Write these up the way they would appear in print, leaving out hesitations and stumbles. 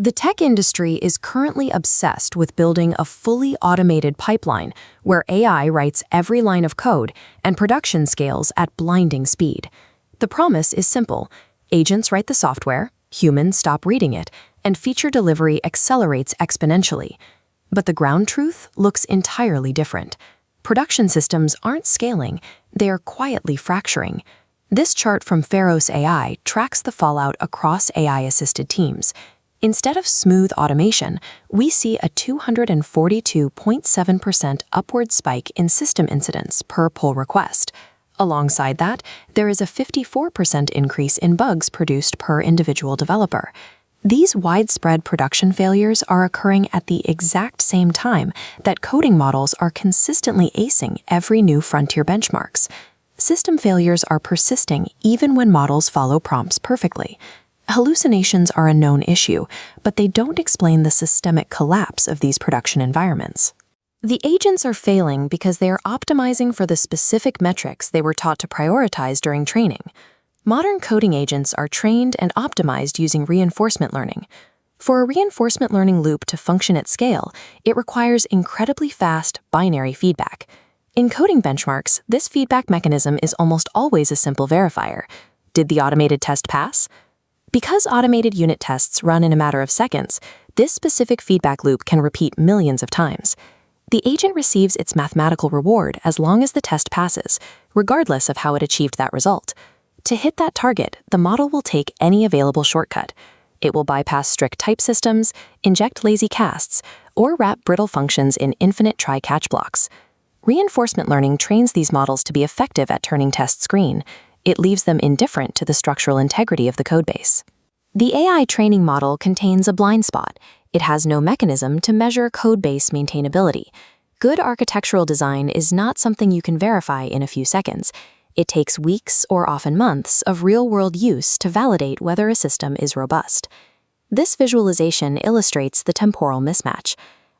The tech industry is currently obsessed with building a fully automated pipeline where AI writes every line of code and production scales at blinding speed. The promise is simple. Agents write the software, humans stop reading it, and feature delivery accelerates exponentially. But the ground truth looks entirely different. Production systems aren't scaling, they are quietly fracturing. This chart from Faros AI tracks the fallout across AI-assisted teams. Instead of smooth automation, we see a 242.7% upward spike in system incidents per pull request. Alongside that, there is a 54% increase in bugs produced per individual developer. These widespread production failures are occurring at the exact same time that coding models are consistently acing every new frontier benchmarks. System failures are persisting even when models follow prompts perfectly. Hallucinations are a known issue, but they don't explain the systemic collapse of these production environments. The agents are failing because they are optimizing for the specific metrics they were taught to prioritize during training. Modern coding agents are trained and optimized using reinforcement learning. For a reinforcement learning loop to function at scale, it requires incredibly fast, binary feedback. In coding benchmarks, this feedback mechanism is almost always a simple verifier. Did the automated test pass? Because automated unit tests run in a matter of seconds, this specific feedback loop can repeat millions of times. The agent receives its mathematical reward as long as the test passes, regardless of how it achieved that result. To hit that target, the model will take any available shortcut. It will bypass strict type systems, inject lazy casts, or wrap brittle functions in infinite try-catch blocks. Reinforcement learning trains these models to be effective at turning tests green. It leaves them indifferent to the structural integrity of the codebase. The AI training model contains a blind spot. It has no mechanism to measure codebase maintainability. Good architectural design is not something you can verify in a few seconds. It takes weeks or often months of real-world use to validate whether a system is robust. This visualization illustrates the temporal mismatch.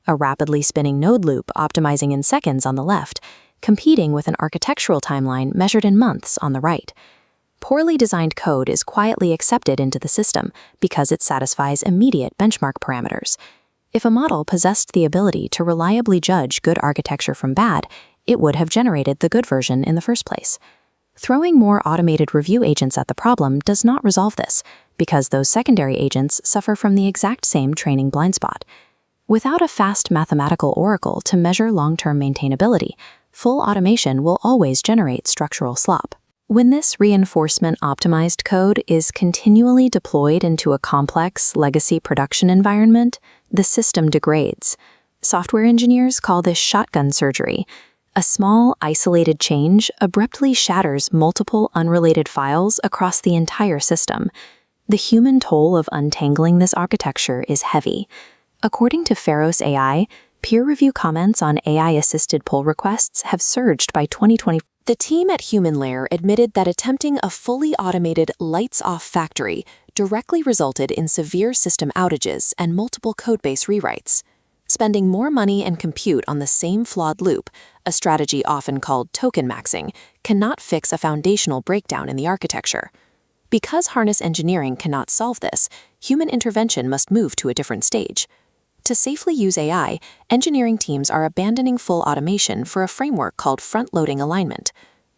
A rapidly spinning node loop optimizing in seconds on the left, competing with an architectural timeline measured in months on the right. Poorly designed code is quietly accepted into the system because it satisfies immediate benchmark parameters. If a model possessed the ability to reliably judge good architecture from bad, it would have generated the good version in the first place. Throwing more automated review agents at the problem does not resolve this, because those secondary agents suffer from the exact same training blind spot. Without a fast mathematical oracle to measure long-term maintainability, full automation will always generate structural slop. When this reinforcement-optimized code is continually deployed into a complex legacy production environment, the system degrades. Software engineers call this shotgun surgery. A small, isolated change abruptly shatters multiple unrelated files across the entire system. The human toll of untangling this architecture is heavy. According to Faros AI, peer review comments on AI-assisted pull requests have surged by 2020. The team at HumanLayer admitted that attempting a fully automated lights-off factory directly resulted in severe system outages and multiple codebase rewrites. Spending more money and compute on the same flawed loop, a strategy often called token maxing, cannot fix a foundational breakdown in the architecture. Because harness engineering cannot solve this, human intervention must move to a different stage. To safely use AI, engineering teams are abandoning full automation for a framework called front-loading alignment.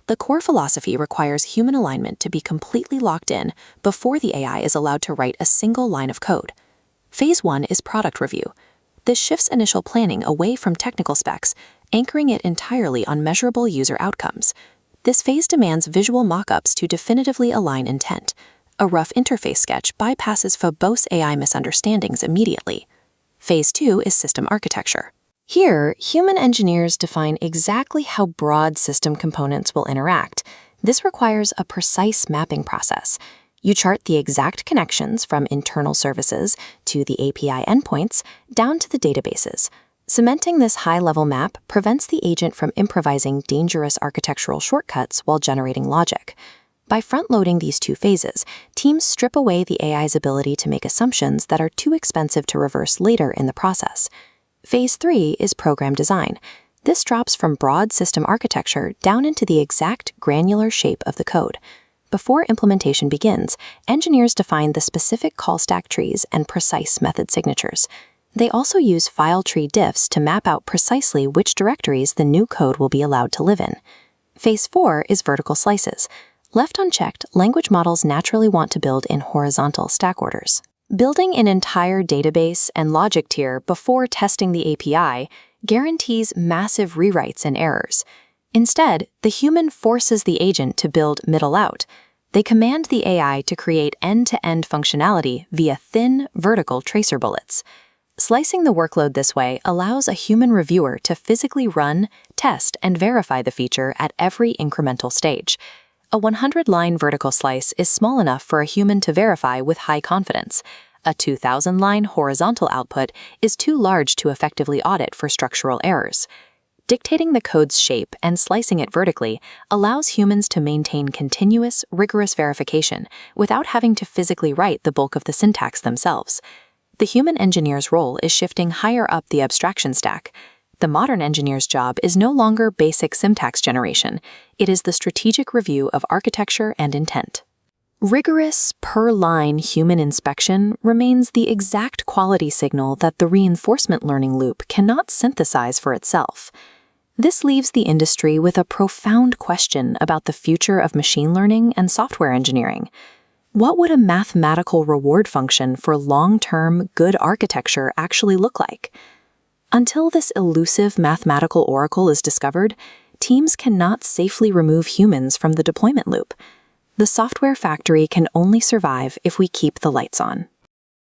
The core philosophy requires human alignment to be completely locked in before the AI is allowed to write a single line of code. Phase 1 is product review. This shifts initial planning away from technical specs, anchoring it entirely on measurable user outcomes. This phase demands visual mock-ups to definitively align intent. A rough interface sketch bypasses verbose AI misunderstandings immediately. Phase 2 is system architecture. Here, human engineers define exactly how broad system components will interact. This requires a precise mapping process. You chart the exact connections from internal services to the API endpoints down to the databases. Cementing this high-level map prevents the agent from improvising dangerous architectural shortcuts while generating logic. By front-loading these two phases, teams strip away the AI's ability to make assumptions that are too expensive to reverse later in the process. Phase 3 is program design. This drops from broad system architecture down into the exact granular shape of the code. Before implementation begins, engineers define the specific call stack trees and precise method signatures. They also use file tree diffs to map out precisely which directories the new code will be allowed to live in. Phase 4 is vertical slices. Left unchecked, language models naturally want to build in horizontal stack orders. Building an entire database and logic tier before testing the API guarantees massive rewrites and errors. Instead, the human forces the agent to build middle out. They command the AI to create end-to-end functionality via thin, vertical tracer bullets. Slicing the workload this way allows a human reviewer to physically run, test, and verify the feature at every incremental stage. A 100-line vertical slice is small enough for a human to verify with high confidence. A 2,000-line horizontal output is too large to effectively audit for structural errors. Dictating the code's shape and slicing it vertically allows humans to maintain continuous, rigorous verification without having to physically write the bulk of the syntax themselves. The human engineer's role is shifting higher up the abstraction stack. The modern engineer's job is no longer basic syntax generation. It is the strategic review of architecture and intent. Rigorous, per-line human inspection remains the exact quality signal that the reinforcement learning loop cannot synthesize for itself. This leaves the industry with a profound question about the future of machine learning and software engineering. What would a mathematical reward function for long-term good architecture actually look like? Until this elusive mathematical oracle is discovered, teams cannot safely remove humans from the deployment loop. The software factory can only survive if we keep the lights on.